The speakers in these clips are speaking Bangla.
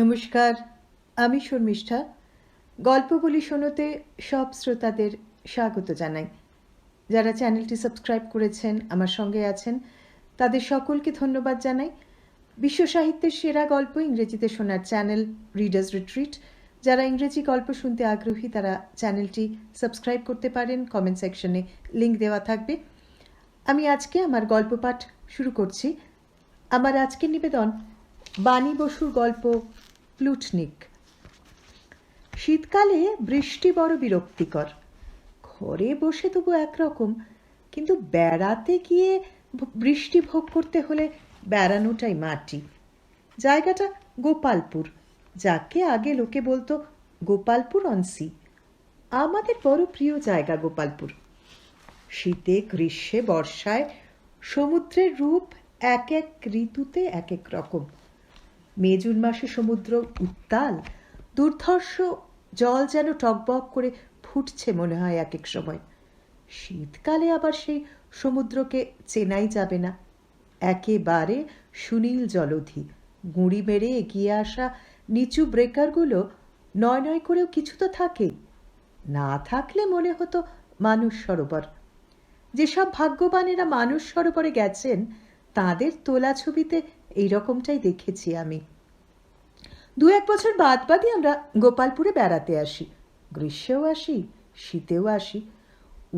নমস্কার, আমি শর্মিষ্ঠা। গল্প বলি শোনোতে সব শ্রোতাদের স্বাগত জানাই। যারা চ্যানেলটি সাবস্ক্রাইব করেছেন, আমার সঙ্গে আছেন, তাদের সকলকে ধন্যবাদ জানাই। বিশ্ব সাহিত্যের সেরা গল্প ইংরেজিতে শোনার চ্যানেল রিডার্স রিট্রিট। যারা ইংরেজি গল্প শুনতে আগ্রহী তারা চ্যানেলটি সাবস্ক্রাইব করতে পারেন। কমেন্ট সেকশনে লিঙ্ক দেওয়া থাকবে। আমি আজকে আমার গল্প পাঠ শুরু করছি। আমার আজকের নিবেদন বাণী বসুর গল্প প্লুটনিক। শীতকালে বৃষ্টি বড় বিরক্তিকর। ঘরে বসে তবু একরকম, কিন্তু বেড়াতে গিয়ে বৃষ্টি ভোগ করতে হলে বেড়ানোটাই মাটি। জায়গাটা গোপালপুর, যাকে আগে লোকে বলতো গোপালপুর অন সি। আমাদের বড় প্রিয় জায়গা গোপালপুর। শীতে, গ্রীষ্মে, বর্ষায় সমুদ্রের রূপ এক এক ঋতুতে এক এক রকম। মে জুন মাসে সমুদ্র উত্তাল, দুর্ধর্ষ জল যেন টকবক করে ফুটছে মনে হয় এক এক সময়। শীতকালে আবার সেই সমুদ্রকে চেনাই যাবে না। একেবারে সুনীল জলধি, গুঁড়ি মেরে এগিয়ে আসা নিচু ব্রেকারগুলো নয় নয় করেও কিছু তো থাকে। না থাকলে মনে হতো মানুষ সরোবর। যেসব ভাগ্যবানেরা মানুষ সরোবরে গেছেন তাদের তোলা ছবিতে এইরকমটাই দেখেছি আমি। দু এক বছর বাদ বাদই আমরা গোপালপুরে বেড়াতে আসি। গ্রীষ্মেও আসি, শীতেও আসি।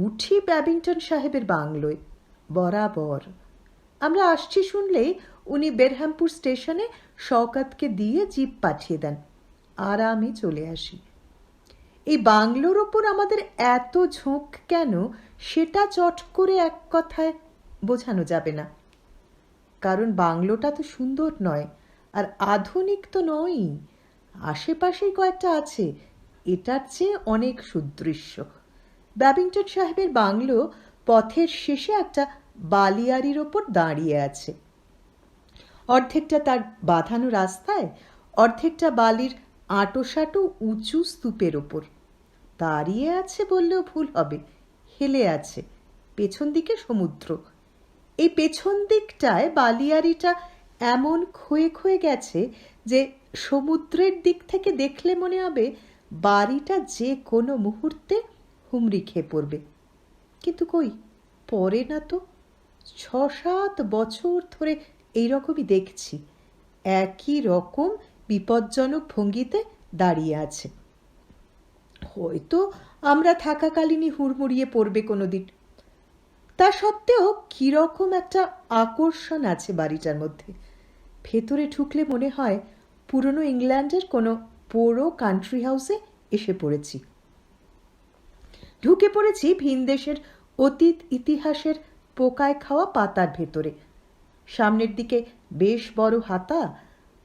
উঠি ব্যাবিংটন সাহেবের বাংলোয় বরাবর। আমরা আসছি শুনলেই উনি বেরহামপুর স্টেশনে শওকতকে দিয়ে জিপ পাঠিয়ে দেন, আর আমি চলে আসি। এই বাংলোর ওপর আমাদের এত ঝোঁক কেন সেটা চট করে এক কথায় বোঝানো যাবে না। কারণ বাংলোটা তো সুন্দর নয়, আর আধুনিক তো নয়ই। আশেপাশেই কয়েকটা আছে, এটার চেয়ে অনেক সুদৃশ্য। ব্যাবিংটন সাহেবের বাংলো পথের শেষে একটা বালিয়াড়ির ওপর দাঁড়িয়ে আছে। অর্ধেকটা তার বাঁধানো রাস্তায়, অর্ধেকটা বালির আঁটোসাঁটো উঁচু স্তূপের ওপর। দাঁড়িয়ে আছে বললেও ভুল হবে, হেলে আছে। পেছন দিকে সমুদ্র। এই পেছন দিকটায় বালিয়াড়িটা এমন ক্ষয়ে ক্ষয়ে গেছে যে সমুদ্রের দিক থেকে দেখলে মনে হবে বাড়িটা যে কোনো মুহূর্তে হুমড়ি খেয়ে পড়বে। কিন্তু কই, পড়ে না তো। ৬-৭ বছর ধরে এইরকমই দেখছি, একই রকম বিপজ্জনক ভঙ্গিতে দাঁড়িয়ে আছে। হয়তো আমরা থাকাকালীনই হুড়মুড়িয়ে পড়বে কোনোদিন। তা সত্ত্বেও কীরকম একটা আকর্ষণ আছে বাড়িটার মধ্যে। ভেতরে ঢুকলে মনে হয় পুরনো ইংল্যান্ডের কোনো পুরো কান্ট্রি হাউসে এসে পড়েছি। ঢুকে পড়েছি ভিনদেশের অতীত ইতিহাসের পোকায় খাওয়া পাতার ভেতরে। সামনের দিকে বেশ বড় হাতা,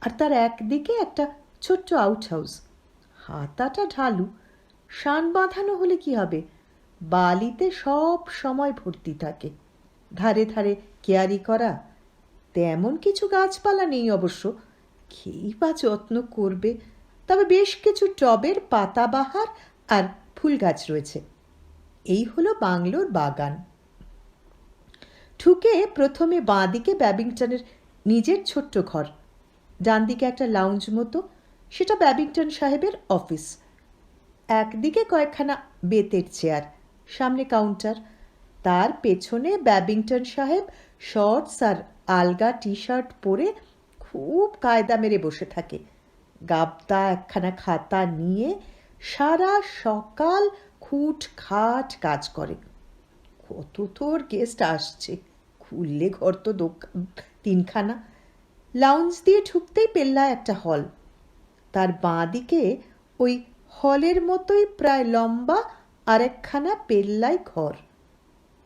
আর তার একদিকে একটা ছোট্ট আউট হাউস। হাতাটা ঢালু, শান বাঁধানো হলে কি হবে, বালিতে সব সময় ভর্তি থাকে। ধারে ধারে কেয়ারি করা। তেমন কিছু গাছপালা নেই অবশ্য, কেই বা যত্ন করবে। তবে বেশ কিছু টবের পাতাবাহার আর ফুল গাছ রয়েছে। এই হলো বাংলোর বাগান। ঢুকে প্রথমে বাঁ দিকে ব্যাবিংটনের নিজের ছোট্ট ঘর, ডান দিকে একটা লাউঞ্জ মতো, সেটা ব্যাবিংটন সাহেবের অফিস। একদিকে কয়েকখানা বেতের চেয়ার, সামনে কাউন্টার, তার পেছনে ব্যাবিংটন সাহেব শর্টস আর আলগা টি শার্ট পরে খুব কায়দা মেরে বসে থাকে। গাবদা একখানা খাতা নিয়ে সারা সকাল খুট খাট কাজ করে। কত তোর গেস্ট আসছে, খুললে ঘর তো তিনখানা। লাউঞ্জ দিয়ে ঢুকতেই পেল্লা একটা হল, তার বাঁ দিকে ওই হলের মতোই প্রায় লম্বা আর একখানা পেল্লাই ঘর,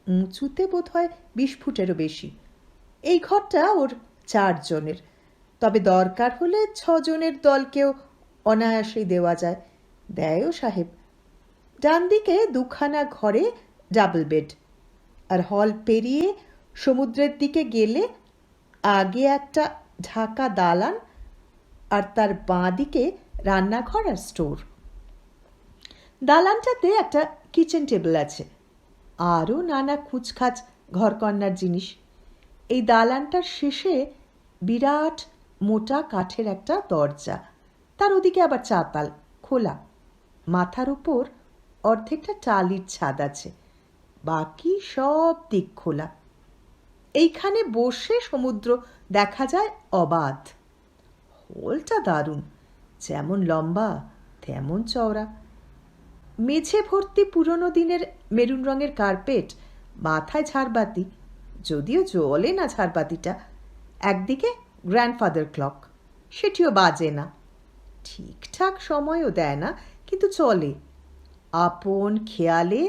উঁচুতে বোধ হয় 20 ফুটেরও বেশি। এই ঘরটা ওর 4 জনের, তবে দরকার হলে 6 জনের দলকেও অনায়াসেই দেওয়া যায়, দেয়ও সাহেব। ডান দিকে দুখানা ঘরে ডাবল বেড, আর হল পেরিয়ে সমুদ্রের দিকে গেলে আগে একটা ঢাকা দালান, আর তার বাঁ দিকে রান্নাঘর আর স্টোর। দালানটাতে একটা কিচেন টেবিল আছে, আরও নানা খুচখাচ ঘরকন্নার জিনিস। এই দালানটার শেষে বিরাট মোটা কাঠের একটা দরজা, তার ওদিকে আবার চাতাল খোলা, মাথার উপর অর্ধেকটা টালির ছাদ আছে, বাকি সব দিক খোলা। এইখানে বসে সমুদ্র দেখা যায় অবাধ। হলটা দারুণ, যেমন লম্বা তেমন চওড়া। মেঝে ভর্তি পুরনো দিনের মেরুন রঙের কার্পেট, মাথায় ঝাড়বাতি, যদিও জ্বলে না ঝাড়বাতিটা। একদিকে গ্র্যান্ডফাদার ক্লক, সেটিও বাজে না, ঠিকঠাক সময়ও দেয় না, কিন্তু চলে। আপন খেয়ালে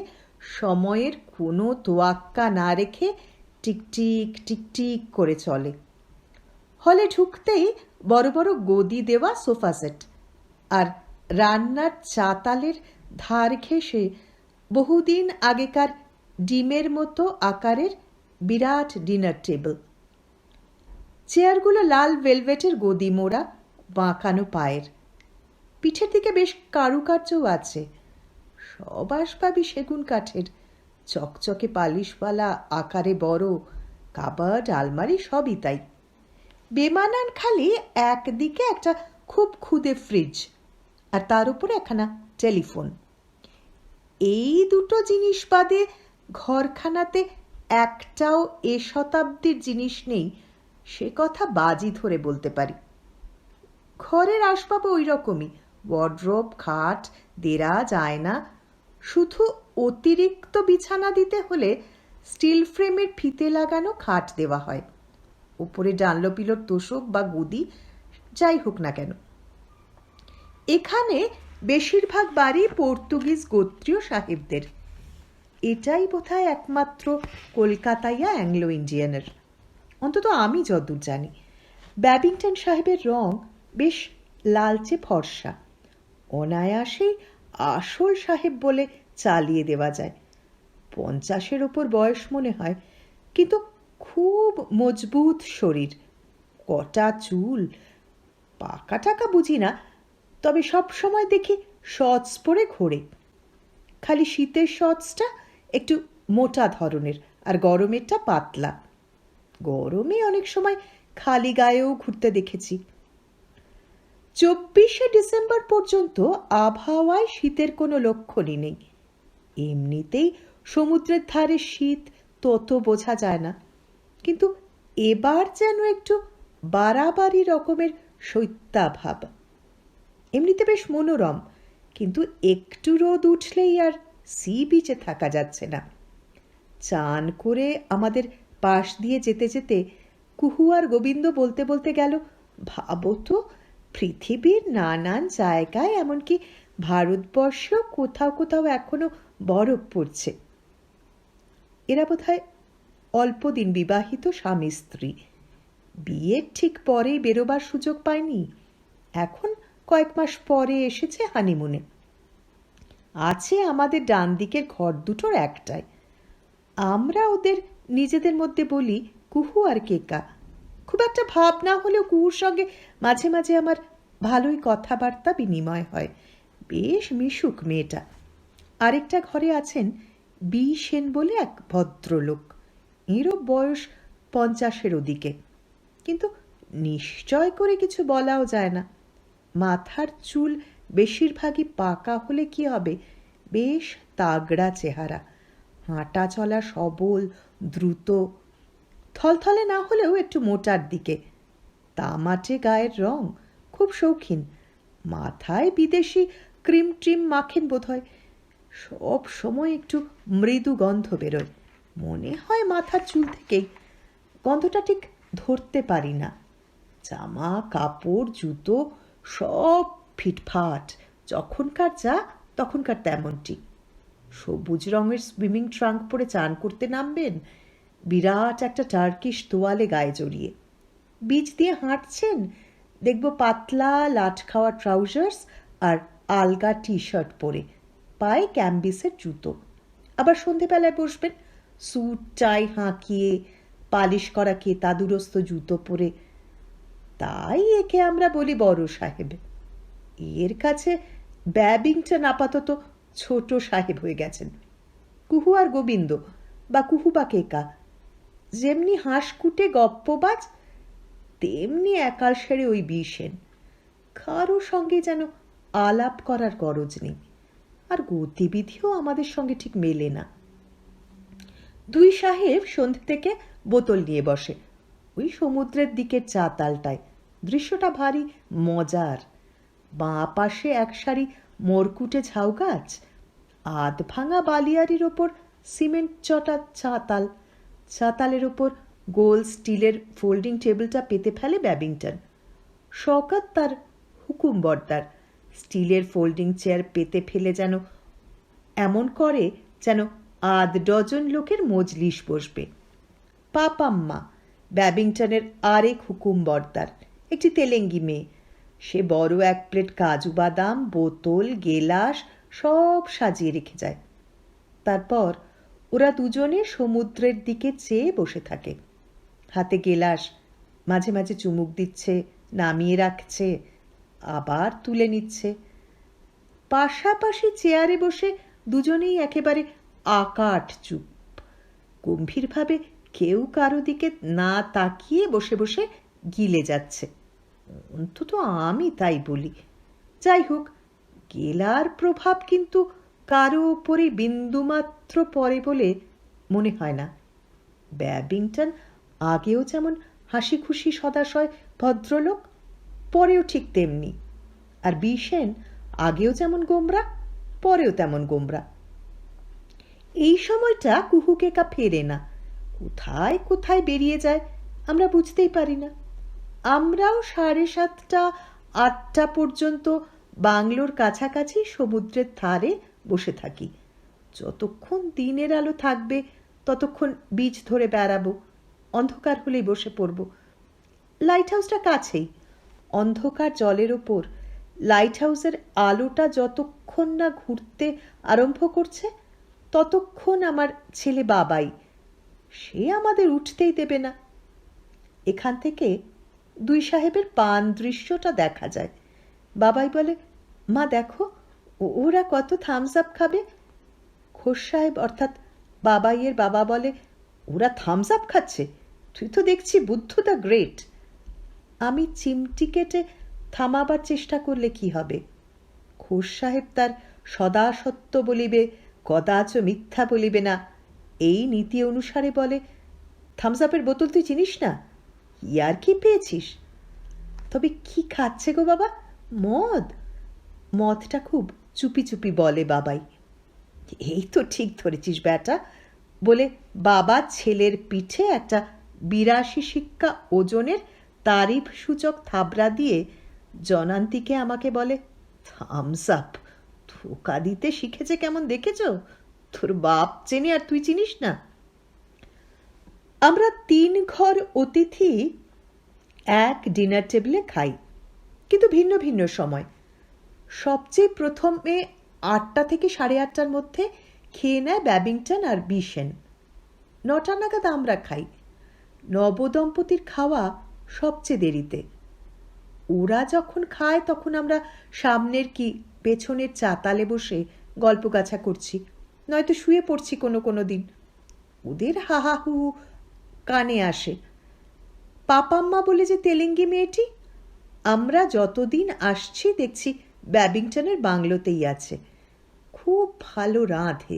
সময়ের কোনো তোয়াক্কা না রেখে টিকটিক টিকটিক করে চলে। হলে ঢুকতেই বড় বড় গদি দেওয়া সোফা সেট, আর রান্নার চাতালের ধার ঘেঁষে বহুদিন আগেকার ডিমের মতো আকারের বিরাট ডিনার টেবিল। চেয়ারগুলো লাল ভেলভেটের গদি মোড়া, বাঁকানো পায়ের। পিঠের দিকে বেশ কারুকার্যও আছে। সব আসবাবই সেগুন কাঠের, চকচকে পালিশওয়ালা, আকারে বড়, কাবার্ড আলমারি সবই তাই। বেমানান খালি একদিকে একটা খুব ক্ষুদে ফ্রিজ, আর তার উপরে একখানা টেলিফোন। এই দুটো জিনিস বাদে ঘরখানাতে একটাও এ শতাব্দীর জিনিস নেই, সে কথা বাজি ধরে বলতে পারি। ঘরের আসবাব ওই রকমই, ওয়ার্ড্রোব, খাট, দেরাজ, আয়না। শুধু অতিরিক্ত বিছানা দিতে হলে স্টিল ফ্রেমের ফিতে লাগানো খাট দেওয়া হয়, উপরে ডানলপিলোর তোষক বা গদি, যাই হোক না কেন। এখানে বেশিরভাগ বাড়ি পর্তুগিজ গোত্রীয় সাহেবদের। এটাই বোধহয় একমাত্র কলকাতাইয়া অ্যাংলো ইন্ডিয়ানের, অন্তত আমি যতদূর জানি। ব্যাবিংটন সাহেবের রং বেশ লালচে ফর্সা, অনায়াসেই আসল সাহেব বলে চালিয়ে দেওয়া যায়। 50-এর ওপর বয়স মনে হয়, কিন্তু খুব মজবুত শরীর, কটা চুল, পাকা টাকা বুঝি না, তবে সব সময় দেখি শর্টস পরে ঘোরে। খালি শীতের শর্টসটা একটু মোটা ধরনের, আর গরমেরটা পাতলা। গরমে অনেক সময় খালি গায়েও ঘুরতে দেখেছি। 24শে ডিসেম্বর পর্যন্ত আবহাওয়ায় শীতের কোনো লক্ষণই নেই। এমনিতেই সমুদ্রের ধারে শীত তত বোঝা যায় না, কিন্তু এবার যেন একটু বাড়াবাড়ি রকমের শৈত্যাভাব। এমনিতে বেশ মনোরম, কিন্তু একটু রোদ উঠলেই আর সি বিচে থাকা যাচ্ছে না। চান করে আমাদের পাশ দিয়ে যেতে যেতে কুহু আর গোবিন্দ বলতে বলতে গেল, ভাবো তো, পৃথিবীর নানান জায়গায়, এমনকি ভারতবর্ষেও কোথাও কোথাও এখনো বরফ পড়ছে। এরা বোধহয় অল্প দিন বিবাহিত স্বামী স্ত্রী, বিয়ের ঠিক পরেই বেরোবার সুযোগ পায়নি, এখন কয়েক মাস পরে এসেছে হানিমুনে। আছে আমাদের ডান দিকের ঘর দুটোর একটাই। আমরা ওদের নিজেদের মধ্যে বলি কুহু আর কেকা। খুব একটা ভাব না হলেও কুহুর সঙ্গে মাঝে মাঝে আমার ভালোই কথাবার্তা বিনিময় হয়, বেশ মিশুক মেয়েটা। আরেকটা ঘরে আছেন বি সেন বলে এক ভদ্রলোক, এরও বয়স 50-এর ওদিকে, কিন্তু নিশ্চয় করে কিছু বলাও যায় না। মাথার চুল বেশিরভাগই পাকা হলে কি হবে, বেশ তাগড়া চেহারা, হাঁটা চলা সবল, দ্রুত, থলথলে না হলেও একটু মোটার দিকে, তামাটে গায়ের রং, খুব শৌখিন, মাথায় বিদেশি ক্রিম ট্রিম মাখেন বোধহয়, সব সময় একটু মৃদু গন্ধ বেরোয়, মনে হয় মাথার চুল থেকেই। গন্ধটা ঠিক ধরতে পারি না। জামা কাপড় জুতো সব ফিটফাট, যখনকার যা তখনকার তেমনটি। সবুজ রঙের সুইমিং ট্রাঙ্ক পরে চান করতে নামবেন, বিরাট একটা টার্কিশ তোয়ালে গায়ে জড়িয়ে। বিচ দিয়ে হাঁটছেন, দেখব পাতলা লাট খাওয়া ট্রাউজার্স আর আলগা টি শার্ট পরে, পায়ে ক্যাম্বিসের জুতো। আবার সন্ধেবেলায় বসবেন স্যুট টাই হাঁকিয়ে, পালিশ করা কেতা দুরস্ত জুতো পরে। তাই একে আমরা বলি বড় সাহেব। এর কাছে ব্যাবিংটন আপাতত ছোট সাহেব হয়ে গেছেন। কুহু আর গোবিন্দ বা কুহু বা কেকা যেমনি হাঁসকুটে গপ্পবাজ, তেমনি একাল সেরে ওই বিষেন। কারো সঙ্গে যেন আলাপ করার গরজ নেই, আর গতিবিধিও আমাদের সঙ্গে ঠিক মেলে না। দুই সাহেব সন্ধ্যে থেকে বোতল নিয়ে বসে ওই সমুদ্রের দিকের চাতালটায়। দৃশ্যটা ভারী মজার। বাঁ পাশে এক সারি মরকুটে ঝাউ গাছ, আধ ভাঙা বালিয়ারির ওপর সিমেন্ট চটা চাতাল, চাতালের ওপর গোল স্টিলের ফোল্ডিং টেবিলটা পেতে ফেলে ব্যাবিংটন। শওকত তার হুকুম বর্দার স্টিলের ফোল্ডিং চেয়ার পেতে ফেলে যেন এমন করে যেন আধ ডজন লোকের মজলিস বসবে। পাপাম্মা ব্যাবিংটনের আরেক হুকুম বর্দার, একটি তেলেঙ্গি মেয়ে। সে বড় এক প্লেট কাজু বাদাম, বোতল, গেলাস সব সাজিয়ে রেখে যায়। তারপর ওরা দুজনে সমুদ্রের দিকে চেয়ে বসে থাকে। হাতে গেলাস, মাঝে মাঝে চুমুক দিচ্ছে, নামিয়ে রাখছে, আবার তুলে নিচ্ছে। পাশাপাশি চেয়ারে বসে দুজনেই একেবারে আকাট চুপ, গম্ভীরভাবে কেউ কারো দিকে না তাকিয়ে বসে বসে গিলে যাচ্ছে। অন্তত আমি তাই বলি। যাই হোক, গেলার প্রভাব কিন্তু কারো ওপরে বিন্দুমাত্র পড়ে বলে মনে হয় না। ব্যাবিংটন আগেও যেমন হাসি খুশি সদাশয় ভদ্রলোক, পরেও ঠিক তেমনি। আর বিশেন আগেও যেমন গোমরা, পরেও তেমন গোমরা। এই সময়টা কুহুকেকা ফেরে না, কোথায় কোথায় বেরিয়ে যায় আমরা বুঝতেই পারি না। আমরাও 7:30 8টা পর্যন্ত বাংলোর কাছাকাছি সমুদ্রের ধারে বসে থাকি। যতক্ষণ দিনের আলো থাকবে ততক্ষণ বীচ ধরে বেড়াবো, অন্ধকার হলেই বসে পড়ব। লাইট হাউসটা কাছেই। অন্ধকার জলের ওপর লাইট হাউসের আলোটা যতক্ষণ না ঘুরতে আরম্ভ করছে ততক্ষণ আমার ছেলে বাবাই, সে আমাদের উঠতেই দেবে না। এখান থেকে দুই সাহেবের পান দৃশ্যটা দেখা যায়। বাবাই বলে, মা দেখো ওরা কত থামস আপ খাবে। ঘোষ সাহেব অর্থাৎ বাবাইয়ের বাবা বলে, ওরা থামস আপ খাচ্ছে? তুই তো দেখছি বুদ্ধ দ্য গ্রেট। আমি চিমটি কেটে থামাবার চেষ্টা করলে কি হবে? ঘোষ সাহেব তার সদা সত্য বলিবে, কদাচ মিথ্যা বলিবে না, এই নীতি অনুসারে বলে, থামস আপের বোতল তুই চিনিস না? ইয়ার কি পেয়েছিস? তবে কি খাচ্ছে গো বাবা? মদ? মদটা খুব চুপি চুপি বলে বাবাই। এই তো ঠিক ধরেছিস বেটা বলে বাবা ছেলের পিঠে একটা 82 সিক্কা ওজনের তারিফ সূচক থাবড়া দিয়ে জনান্তিকে আমাকে বলে, থামস আপ? ধোকা দিতে শিখেছে কেমন দেখেছ? তোর বাপ চেনে আর তুই চিনিস না? আমরা 3 ঘর অতিথি এক ডিনার টেবিলে খাই, কিন্তু ভিন্ন ভিন্ন সময়। সবচেয়ে প্রথমে 8টা থেকে 8:30টার মধ্যে খেয়ে নেয় ব্যাবিংটন আর বিশেন। 9টা নাগাদ আমরা খাই। নবদম্পতির খাওয়া সবচেয়ে দেরিতে। ওরা যখন খায় তখন আমরা সামনের কি পেছনের চাতালে বসে গল্পগাছা করছি, নয়তো শুয়ে পড়ছি কোনো কোনো দিন। ওদের হাহাহু কানে আসে। পাপাম্মা বলে যে তেলেঙ্গি মেয়েটি, আমরা যতদিন আসছি দেখছি ব্যাবিংটনের বাংলোতেই আছে। খুব ভালো রাঁধে,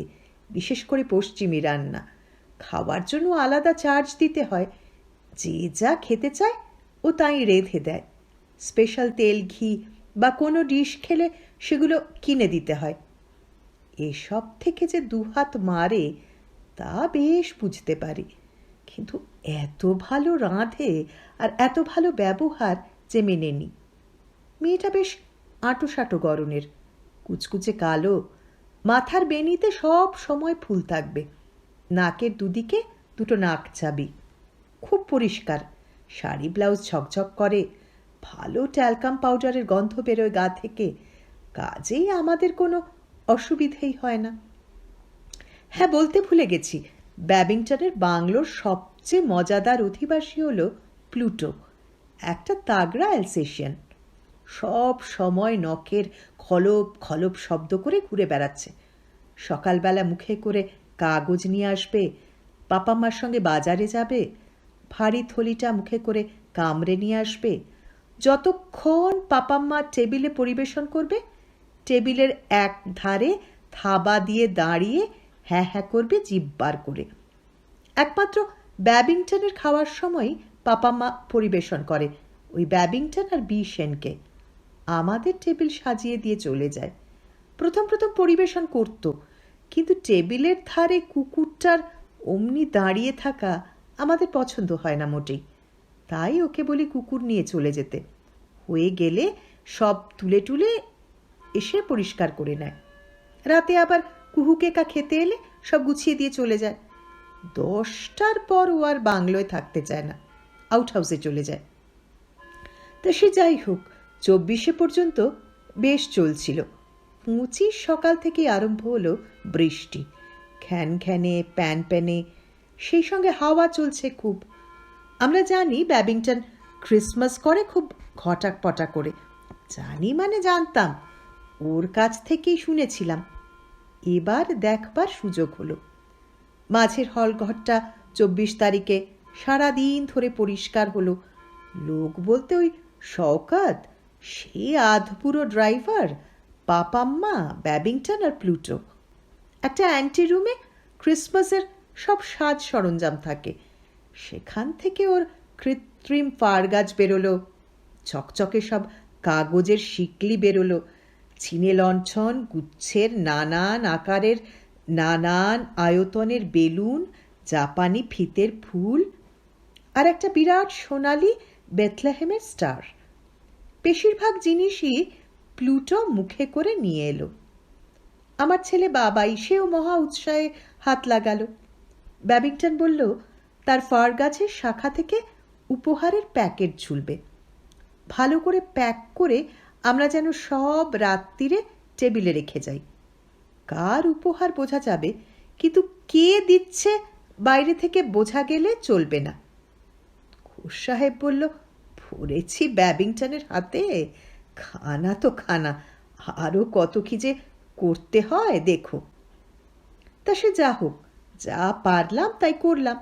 বিশেষ করে পশ্চিমী রান্না। খাওয়ার জন্য আলাদা চার্জ দিতে হয়। যে যা খেতে চায় ও তাই রেঁধে দেয়। স্পেশাল তেল, ঘি বা কোনো ডিশ খেলে সেগুলো কিনে দিতে হয়। এসব থেকে যে দুহাত মারে তা বেশ বুঝতে পারি, কিন্তু এত ভালো রাঁধে আর এত ভালো ব্যবহার যে মেনে নি। মেয়েটা বেশ আঁটো গড়নের, কুচকুচে কালো, মাথার বেনিতে সব সময় ফুল থাকবে, নাকের দুদিকে দুটো নাক চাবি, খুব পরিষ্কার, শাড়ি ব্লাউজ ঝকঝক করে, ভালো ট্যালকাম পাউডারের গন্ধ বেরোয় গা থেকে। কাজেই আমাদের কোনো অসুবিধেই হয় না। হ্যাঁ, বলতে ভুলে গেছি, ব্যাবিংটনের বাংলোর সবচেয়ে মজাদার অধিবাসী হলো প্লুটো, একটা তাগড়া অ্যালসেশিয়ান। সব সময় নখের খলপ খলপ শব্দ করে ঘুরে বেড়াচ্ছে। সকালবেলা মুখে করে কাগজ নিয়ে আসবে, পাপাম্মার সঙ্গে বাজারে যাবে, ভারী থলিটা মুখে করে কামড়ে নিয়ে আসবে, যতক্ষণ পাপাম্মা টেবিলে পরিবেশন করবে, টেবিলের এক ধারে থাবা দিয়ে দাঁড়িয়ে হ্যাঁ হ্যাঁ করবে জিভ বার করে। একমাত্র ব্যাবিংটনের খাওয়ার সময় পাপাম্মা পরিবেশন করে ওই ব্যাবিংটন আর বি সেনকে। আমাদের টেবিল সাজিয়ে দিয়ে চলে যায়। প্রথম প্রথম পরিবেশন করত, কিন্তু টেবিলের ধারে কুকুরটার অমনি দাঁড়িয়ে থাকা আমাদের পছন্দ হয় না মোটেই। তাই ওকে বলি কুকুর নিয়ে চলে যেতে। হয়ে গেলে সব তুলে টুলে এসে পরিষ্কার করে নেয়। রাতে আবার কুহুকেকা খেতে এলে সব গুছিয়ে দিয়ে চলে যায়। 10টার পর ও আর বাংলোয় থাকতে চায় না, আউট হাউসে চলে যায়। তা সে যাই হোক, 24 পর্যন্ত বেশ চলছিল। 25 সকাল থেকে আরম্ভ হলো বৃষ্টি, খ্যানখ্যানে প্যান প্যানে, সেই সঙ্গে হাওয়া চলছে খুব। আমরা জানি ব্যাবিংটন ক্রিসমাস করে খুব ঘটাক পটা করে। জানি মানে জানতাম, ওর কাছ থেকেই শুনেছিলাম। এবার দেখবার সুযোগ হলো। মাঝের হলঘরটা 24 তারিখে সারাদিন ধরে পরিষ্কার হলো। লোক বলতে ওই শওকত, সে আধপুরো ড্রাইভার, পাপাম্মা, ব্যাবিংটন আর প্লুটো। একটা অ্যান্টি রুমে ক্রিসমাসের সব সাজ সরঞ্জাম থাকে। সেখান থেকে ওর কৃত্রিম ফার গাছ বেরোলো, চকচকে সব কাগজের শিকলি বেরোলো, চিনে লণ্ঠন, গুচ্ছের নানান আকারের নানান আয়তনের বেলুন, জাপানি ফিতের ফুল, আর একটা বিরাট সোনালি বেথলেহেমের স্টার। বেশিরভাগ জিনিসই প্লুটো মুখে করে নিয়ে এলো। আমার ছেলে বাবাই, সেও মহা উৎসাহে হাত লাগালো। ব্যাবিংটন বলল তার ফার গাছের শাখা থেকে উপহারের প্যাকেট ঝুলবে। ভালো করে প্যাক করে আমরা যেন সব রাত্রিরে টেবিলে রেখে যাই। কার উপহার বোঝা যাবে, কিন্তু কে দিচ্ছে বাইরে থেকে বোঝা গেলে চলবে না। ঘোষ সাহেব বলল, পড়েছি ব্যাবিংটনের হাতে, খানা তো খানা, আরও কত কি যে করতে হয় দেখো। তা সে যা হোক, যা পারলাম তাই করলাম।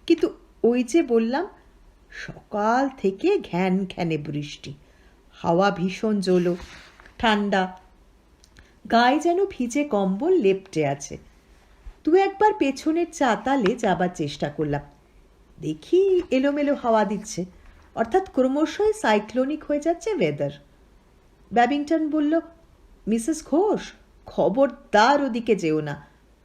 কিন্তু ওই যে বললাম, সকাল থেকে ঘ্যান ঘ্যানে বৃষ্টি, হাওয়া ভীষণ জোলো, ঠান্ডা, গায়ে যেন ভিজে কম্বল লেপটে আছে। 2-1বার পেছনের চাতালে যাবার চেষ্টা করলাম। দেখি এলোমেলো হাওয়া দিচ্ছে, অর্থাৎ ক্রমশই সাইক্লোনিক হয়ে যাচ্ছে ওয়েদার। ব্যাবিংটন বলল, মিসেস ঘোষ, খবরদার ওদিকে যেও না,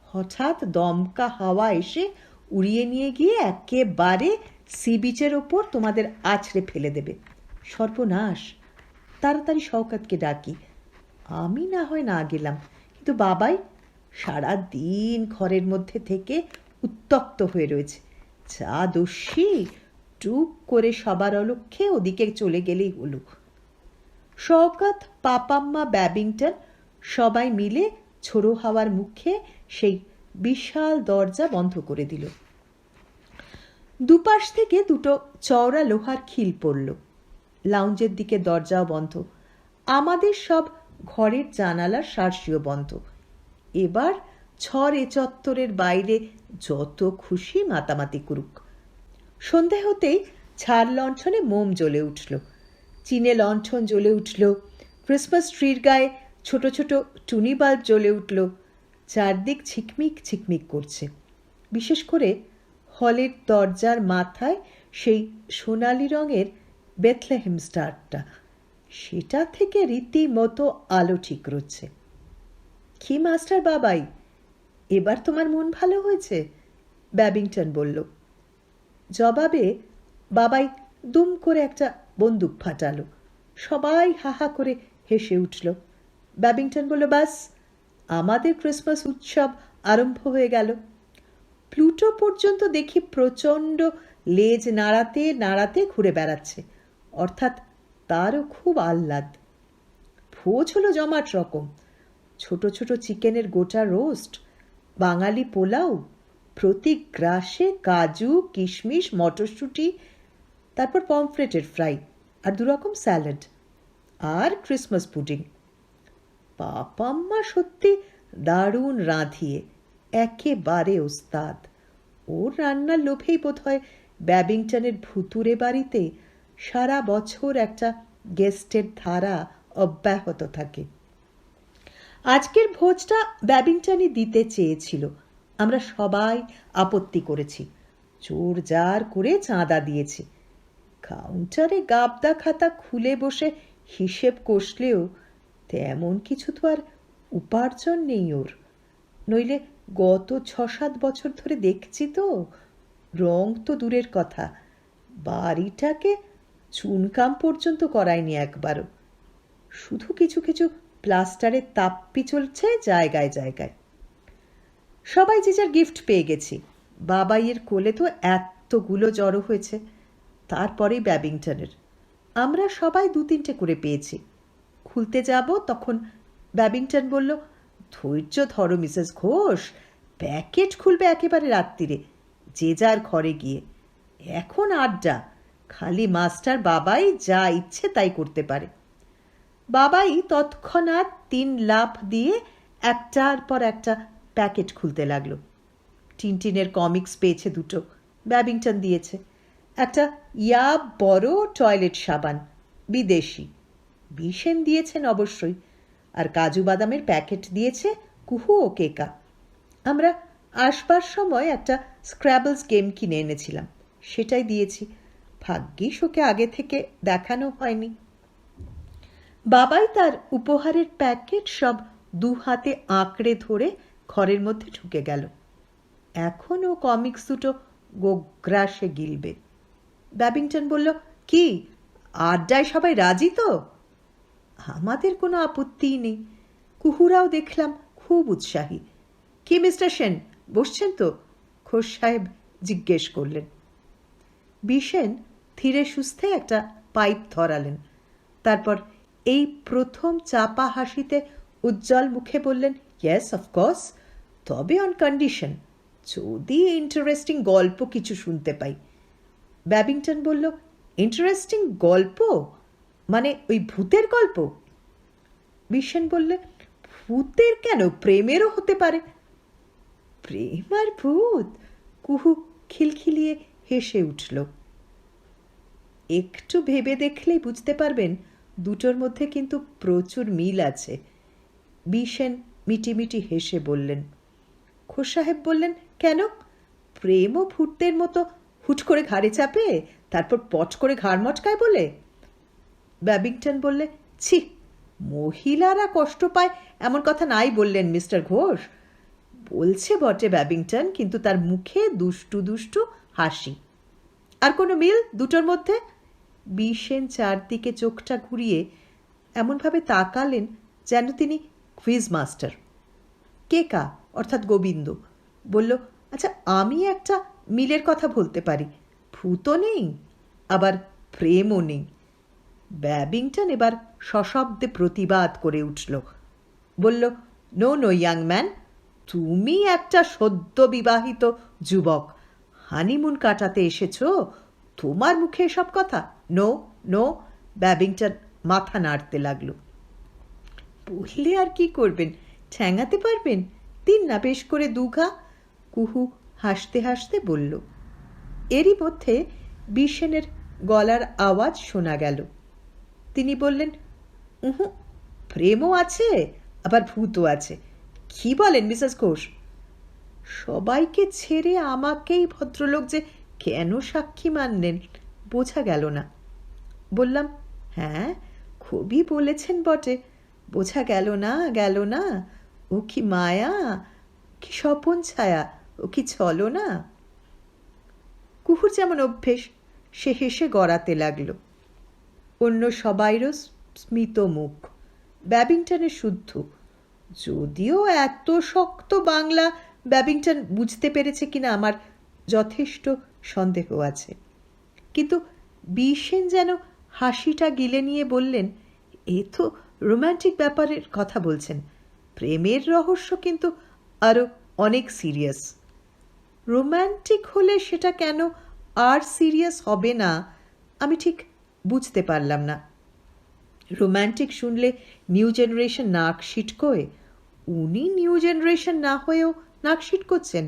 হঠাৎ দমকা হাওয়া এসে উড়িয়ে নিয়ে গিয়ে একেবারে সি বিচের ওপর তোমাদের আছড়ে ফেলে দেবে। সর্বনাশ! তাড়াতাড়ি শওকতকে ডাকি। আমি না হয় না গেলাম, কিন্তু বাবাই সারা দিন ঘরের মধ্যে থেকে উত্তপ্ত হয়ে রয়েছে। যা দস্যি, টুক করে সবার অলক্ষ্যে ওদিকে চলে গেলেই হলো। শওকত, পাপাম্মা, ব্যাবিংটন সবাই মিলে ঝোড়ো হাওয়ার মুখে সেই বিশাল দরজা বন্ধ করে দিল। দুপাশ থেকে দুটো চওড়া লোহার খিল পড়ল। লাউঞ্জের দিকে দরজাও বন্ধ। আমাদের সব ঘরের জানালার শার্সিও বন্ধ। এবার ছড়ে চত্বরের বাইরে যত খুশি মাতামাতি করুক। সন্ধে হতেই ঝাড় লণ্ঠনে মোম জ্বলে উঠল, চিনে লণ্ঠন জ্বলে উঠল, ক্রিসমাস ট্রির গায়ে ছোট ছোট টুনি বাল্ব জ্বলে উঠল। চারদিক ঝিকমিক ঝিকমিক করছে। বিশেষ করে হলের দরজার মাথায় সেই সোনালি রঙের বেথলেহেম স্টারটা, সেটা থেকে রীতিমতো আলো ঠিক রচ্ছে। কি মাস্টার বাবাই, এবার তোমার মন ভালো হয়েছে? ব্যাবিংটন বলল। জবাবে বাবাই দুম করে একটা বন্দুক ফাটালো। সবাই হাহা করে হেসে উঠল। ব্যাবিংটন বলল, বাস, আমাদের ক্রিসমাস উৎসব আরম্ভ হয়ে গেল। প্লুটো পর্যন্ত দেখি প্রচণ্ড লেজ নাড়াতে নাড়াতে ঘুরে বেড়াচ্ছে, অর্থাৎ তারও খুব আহ্লাদ। ভোজ হলো জমাট রকম। ছোট ছোট চিকেনের গোটা রোস্ট, বাঙালি পোলাও, প্রতি গ্রাসে কাজু, কিশমিশ, মটরশুঁটি, তারপর পমফ্রেটের ফ্রাই, আর 2 রকম স্যালাড, আর ক্রিসমাস পুডিং। পাপাম্মা সত্যি দারুণ রাঁধিয়ে, একেবারে ওস্তাদ। ওর রান্নার লোভেই বোধ হয় ব্যাবিংটনের ভুতুরে বাড়িতে সারা বছর একটা গেস্টের ধারা অব্যাহত থাকে। আজকের ভোজটা ব্যাবিংটনই দিতে চেয়েছিল। আমরা সবাই আপত্তি করেছি, জোর জার করে চাঁদা দিয়েছি। কাউন্টারে গাবদা খাতা খুলে বসে হিসেব কষলেও তেমন কিছু তো আর উপার্জন নেই ওর। নইলে গত 6-7 বছর ধরে দেখছি তো, রং তো দূরের কথা, বাড়িটাকে চুনকাম পর্যন্ত করায়নি একবারও। শুধু কিছু কিছু প্লাস্টারের তাপ্পি চলছে জায়গায় জায়গায়। সবাই যে যার গিফট পেয়ে গেছি। বাবাইয়ের কোলে তো এতগুলো জড়ো হয়েছে, তারপরেই ব্যাবিংটনের। আমরা সবাই 2-3টে করে পেয়েছি। খুলতে যাব তখন ব্যাবিংটন বলল, ধৈর্য ধরো মিসেস ঘোষ, প্যাকেট খুলবে একেবারে রাত্রিরে, যে যার ঘরে গিয়ে। এখন আড্ডা, খালি মাস্টার বাবাই যা ইচ্ছে তাই করতে পারে। বাবাই তৎক্ষণাৎ 3 লাফ দিয়ে একটার পর একটা প্যাকেট খুলতে লাগলো। টিনটিনের কমিক্স পেয়েছে 2টো, ব্যাবিংটন দিয়েছে। একটা ইয়া বড় টয়লেট সাবান, বিদেশি, বিশেন দিয়েছেন অবশ্যই। আর কাজু বাদামের প্যাকেট দিয়েছে কুহু ও কেকা। আমরা আসবার সময় একটা স্ক্র্যাবলস গেম কিনে এনেছিলাম, সেটাই দিয়েছি। ভাগ্যিস ওকে আগে থেকে দেখানো হয়নি। বাবাই তার উপহারের প্যাকেট সব 2 হাতে আঁকড়ে ধরে ঘরের মধ্যে ঢুকে গেল। এখন ও কমিক্স 2টো গোগ্রাসে গিলবে। ব্যাবিংটন বলল, কি আড্ডায় সবাই রাজি তো? আমাদের কোনো আপত্তিই নেই। কুহুরাও দেখলাম খুব উৎসাহী। কি মিস্টার সেন, বসছেন তো? ঘোষ সাহেব জিজ্ঞেস করলেন। বিশেন ধীরে সুস্থে একটা পাইপ ধরালেন। তারপর এই প্রথম চাপা হাসিতে উজ্জ্বল মুখে বললেন, ইয়েস অফকোর্স, তবে অন কন্ডিশন, যদি ইন্টারেস্টিং গল্প কিছু শুনতে পাই। ব্যাবিংটন বলল, ইন্টারেস্টিং গল্প মানে ওই ভূতের গল্প? বিশেন বললে, ভূতের কেন, প্রেমেরও হতে পারে। প্রেম আর ভূত? কুহু খিলখিলিয়ে হেসে উঠল। একটু ভেবে দেখলেই বুঝতে পারবেন 2টোর মধ্যে কিন্তু প্রচুর মিল আছে। বিশেন মিটিমিটি হেসে বললেন। ঘোষ সাহেব বললেন, কেন? প্রেম ও ভূতের মতো হুট করে ঘাড়ে চাপে, তারপর পট করে ঘাড় মটকায় বলে? ব্যাবিংটন বললে, ছি, মহিলারা কষ্ট পায় এমন কথা নাই বললেন মিস্টার ঘোষ। বলছে বটে ব্যাবিংটন, কিন্তু তার মুখে দুষ্টু দুষ্টু হাসি। আর কোনো মিল 2টোর মধ্যে? বিশেন চারদিকে চোখটা ঘুরিয়ে এমনভাবে তাকালেন যেন তিনি কুইজ মাস্টার। কেকা অর্থাৎ গোবিন্দ বলল, আচ্ছা আমি একটা মিলের কথা বলতে পারি, ভূতও নেই আবার প্রেমও নেই। ব্যাবিংটন এবার সশব্দে প্রতিবাদ করে উঠল, বলল, নো নো ইয়াং ম্যান, তুমি একটা সদ্য বিবাহিত যুবক, হানিমুন কাটাতে এসেছ, তোমার মুখে এসব কথা? No no. ব্যাবিংটন মাথা নাড়তে লাগলো। বললে আর কি করবেন, ঠ্যাঙাতে পারবেন? দিন না বেশ করে 2 ঘা। কুহু হাসতে হাসতে বলল। এরই মধ্যে বিশেনের গলার আওয়াজ শোনা গেল। তিনি বললেন, উহু, প্রেমও আছে আবার ভূতও আছে। কি বলেন মিসেস ঘোষ? সবাইকে ছেড়ে আমাকেই ভদ্রলোক যে কেন সাক্ষী মানলেন বোঝা গেল না। বললাম, হ্যাঁ খুবই বলেছেন বটে, বোঝা গেল না। ও কি মায়া, কি স্বপন ছায়া, ও কি ছলনা। কুহুর যেমন অভ্যেস, সে হেসে গড়াতে লাগলো। অন্য সবাইরও স্মিত মুখ, ব্যাবিংটনের শুদ্ধ। যদিও এত শক্ত বাংলা ব্যাবিংটন বুঝতে পেরেছে কিনা আমার যথেষ্ট সন্দেহ আছে। কিন্তু বিশেন যেন হাসিটা গিলে নিয়ে বললেন, এ তো রোম্যান্টিক ব্যাপারের কথা বলছেন, প্রেমের রহস্য কিন্তু আরও অনেক সিরিয়াস। রোম্যান্টিক হলে সেটা কেন আর সিরিয়াস হবে না আমি ঠিক বুঝতে পারলাম না। রোম্যান্টিক শুনলে নিউ জেনারেশন নাক সিটকোয়, উনি নিউ জেনারেশন না হয়েও নাক সিটকোচ্ছেন,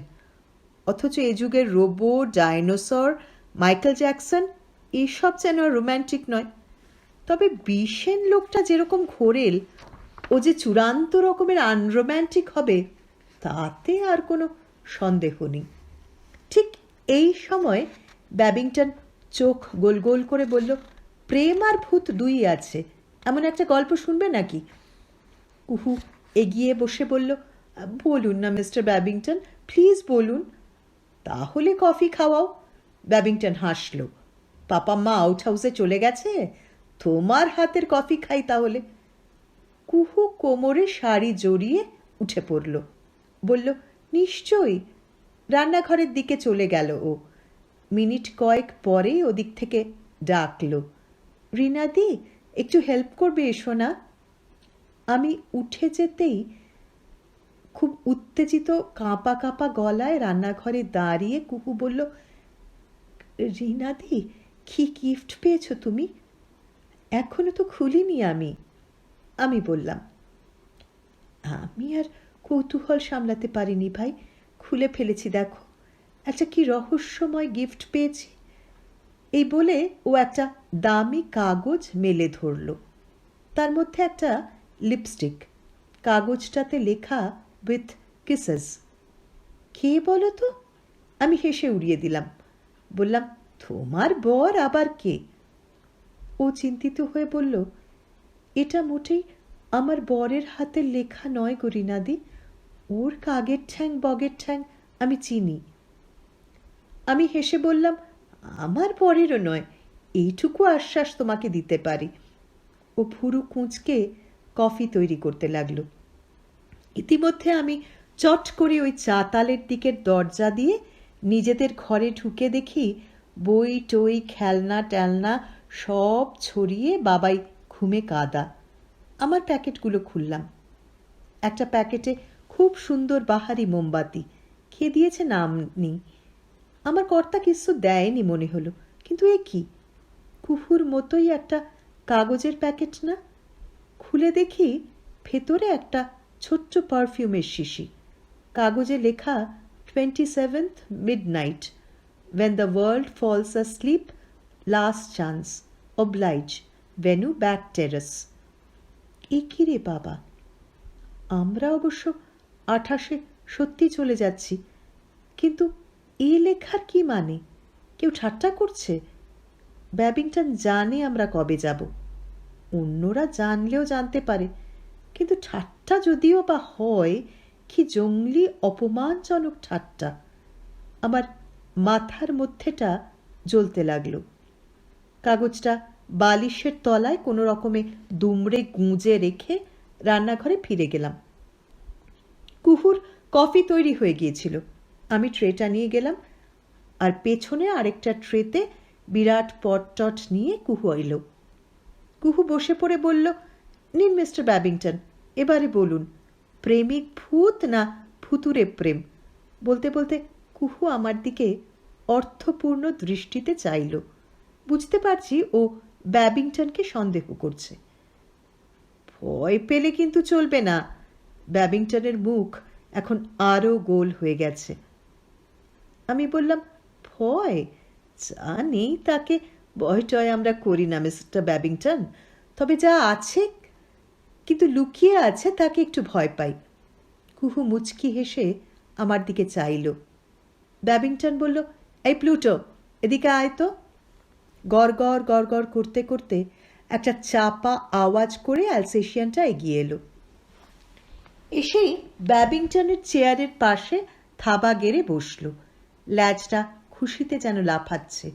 অথচ এ যুগের রোবট, ডাইনোসর, মাইকেল জ্যাকসন এসব যেন রোম্যান্টিক নয়। তবে বিশেন লোকটা যেরকম ঘোরেল, ও যে চূড়ান্ত রকমের আনরোম্যান্টিক হবে তাতে আর কোনো সন্দেহ নেই। ঠিক এই সময় ব্যাবিংটন চোখ গোল গোল করে বলল, প্রেম আর ভূত দুই আছে, এমন একটা গল্প শুনবে নাকি? কুহু এগিয়ে বসে বলল, বলুন না মিস্টার ব্যাবিংটন, প্লিজ বলুন। তাহলে কফি খাওয়াও। ব্যাবিংটন হাসল। পাপা মা আউট হাউসে চলে গেছে, তোমার হাতের কফি খাই তাহলে। কুহু কোমরে শাড়ি জড়িয়ে উঠে পড়ল, বলল, নিশ্চয়ই। রান্নাঘরের দিকে চলে গেল ও। মিনিট কয়েক পরেই ওদিক থেকে ডাকল, রিনাদি, একটু হেল্প করবে, এসো না। আমি উঠে যেতেই খুব উত্তেজিত কাঁপা কাঁপা গলায় রান্নাঘরে দাঁড়িয়ে কুহু বলল, রিনাদি, কি গিফট পেয়েছো তুমি? এখনো তো খুলিনি আমি। আমি বললাম, আমি আর কৌতূহল সামলাতে পারিনি ভাই, খুলে ফেলেছি, দেখো একটা কি রহস্যময় গিফট পেয়েছি। এই বলে ও একটা দামি কাগজ মেলে ধরল, তার মধ্যে একটা লিপস্টিক, কাগজটাতে লেখা উইথ কিসেস। কে বলো তো? আমি হেসে উড়িয়ে দিলাম, বললাম, তোমার বর আবার কে? ও চিন্তিত হয়ে বলল, এটা মোটেই আমার বরের হাতের লেখা নয় গো রিনাদি, ওর কাগের ঠ্যাং বগের ঠ্যাং আমি চিনি। আমি হেসে বললাম, আমার বরেরও নয়, এইটুকু আশ্বাস তোমাকে দিতে পারি। ও ভুরু কুঁচকে কফি তৈরি করতে লাগলো। ইতিমধ্যে আমি চট করে ওই চাতালের দিকের দরজা দিয়ে নিজেদের ঘরে ঢুকে দেখি বই টই খেলনা টেলনা সব ছড়িয়ে বাবাই ঘুমে কাদা। আমার প্যাকেটগুলো খুললাম। একটা প্যাকেটে খুব সুন্দর বাহারি মোমবাতি, খেয়ে দিয়েছে নাম নেই। আমার কর্তা কিছু দেয়নি মনে হলো, কিন্তু এ কি, কুহুর মতোই একটা কাগজের প্যাকেট না? খুলে দেখি ভেতরে একটা ছোট্ট পারফিউমের শিশি, কাগজে লেখা 27th midnight, when the world falls asleep, last chance, oblige, Venu back terrace। এ কি রে বাবা, আমরা অবশ্য 28-এ সত্যি চলে যাচ্ছি, কিন্তু এ লেখার কি মানে? কেউ ঠাট্টা করছে? ব্যাবিংটন জানে আমরা কবে যাব, অন্যরা জানলেও জানতে পারে, কিন্তু ঠাট্টা যদিও বা হয়, কি জঙ্গলি অপমানজনক ঠাট্টা। আমার মাথার মধ্যেটা জ্বলতে লাগলো। কাগজটা বালিশের তলায় কোনো রকমে দুমড়ে গুঁজে রেখে রান্নাঘরে ফিরে গেলাম। কুহুর কফি তৈরি হয়ে গিয়েছিল। আমি ট্রেটা নিয়ে গেলাম, আর পেছনে আরেকটা ট্রেতে বিরাট পটটট নিয়ে কুহু এলো। কুহু বসে পড়ে বলল, নিন মিস্টার ব্যাবিংটন, এবারে বলুন, প্রেমিক ভূত না ভুতুরে প্রেম? বলতে বলতে কুহু আমার দিকে অর্থপূর্ণ দৃষ্টিতে চাইল। বুঝতে পারছি ও ব্যাবিংটনকে সন্দেহ করছে। ভয় পেলে কিন্তু চলবে না। ব্যাবিংটনের মুখ এখন আরও গোল হয়ে গেছে। আমি বললাম, ভয় যা নেই তাকে ভয় টয় আমরা করি না মিস্টার ব্যাবিংটন, তবে যা আছে কিন্তু লুকিয়ে আছে তাকে একটু ভয় পাই। কুহু মুচকি হেসে আমার দিকে চাইল। ব্যাবিংটন বলল, এই প্লুটো, এদিকে আয় তো। গড় গড় গড় গড় করতে করতে একটা চাপা আওয়াজ করে অ্যালসেশিয়ানটা এগিয়ে এলো। এসেই ব্যাবিংটনের চেয়ারের পাশে থাবা গেড়ে বসল, ল্যাজটা খুশিতে যেন লাফাচ্ছে।